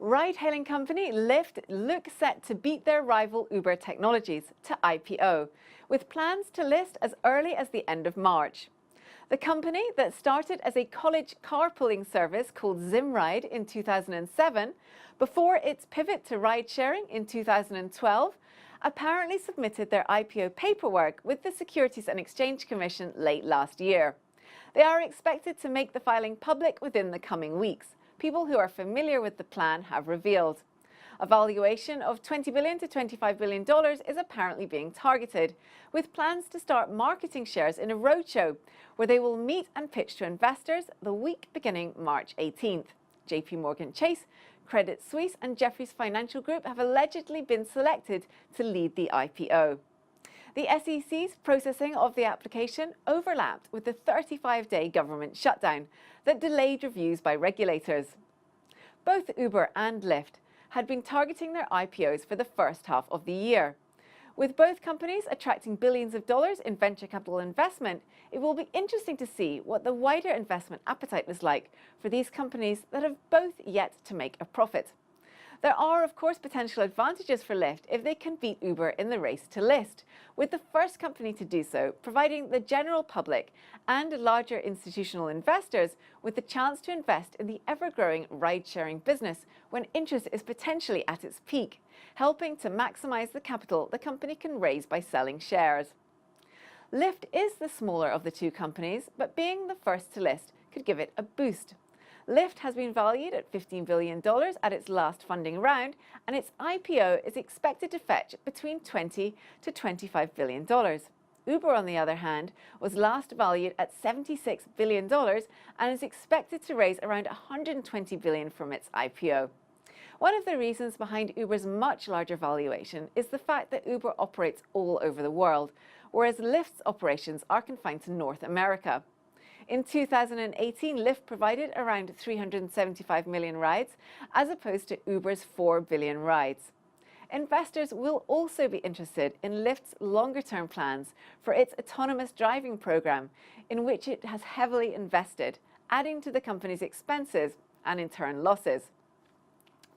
Ride-hailing company Lyft looks set to beat their rival Uber Technologies to IPO, with plans to list as early as the end of March. The company that started as a college carpooling service called Zimride in 2007, before its pivot to ride-sharing in 2012, apparently submitted their IPO paperwork with the Securities and Exchange Commission late last year. They are expected to make the filing public within the coming weeks. People who are familiar with the plan have revealed. A valuation of $20 billion to $25 billion is apparently being targeted, with plans to start marketing shares in a roadshow, where they will meet and pitch to investors the week beginning March 18th. JP Morgan Chase, Credit Suisse and Jefferies Financial Group have allegedly been selected to lead the IPO. The SEC's processing of the application overlapped with the 35-day government shutdown that delayed reviews by regulators. Both Uber and Lyft had been targeting their IPOs for the first half of the year. With both companies attracting billions of dollars in venture capital investment, it will be interesting to see what the wider investment appetite is like for these companies that have both yet to make a profit. There are, of course, potential advantages for Lyft if they can beat Uber in the race to list, with the first company to do so providing the general public and larger institutional investors with the chance to invest in the ever-growing ride-sharing business when interest is potentially at its peak, helping to maximize the capital the company can raise by selling shares. Lyft is the smaller of the two companies, but being the first to list could give it a boost. Lyft has been valued at $15 billion at its last funding round, and its IPO is expected to fetch between $20 to $25 billion. Uber, on the other hand, was last valued at $76 billion and is expected to raise around $120 billion from its IPO. One of the reasons behind Uber's much larger valuation is the fact that Uber operates all over the world, whereas Lyft's operations are confined to North America. In 2018, Lyft provided around 375 million rides, as opposed to Uber's 4 billion rides. Investors will also be interested in Lyft's longer-term plans for its autonomous driving program, in which it has heavily invested, adding to the company's expenses and in turn losses.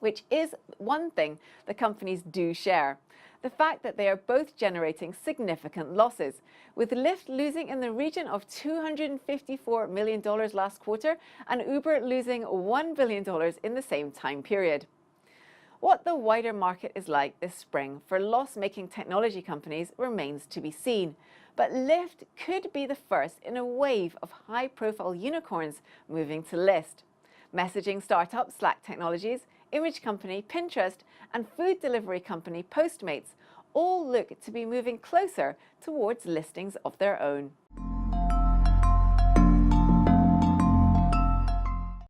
Which is one thing the companies do share: the fact that they are both generating significant losses, with Lyft losing in the region of $254 million last quarter and Uber losing $1 billion in the same time period. What the wider market is like this spring for loss-making technology companies remains to be seen, but Lyft could be the first in a wave of high-profile unicorns moving to list. Messaging startup Slack Technologies, image company Pinterest, and food delivery company Postmates all look to be moving closer towards listings of their own.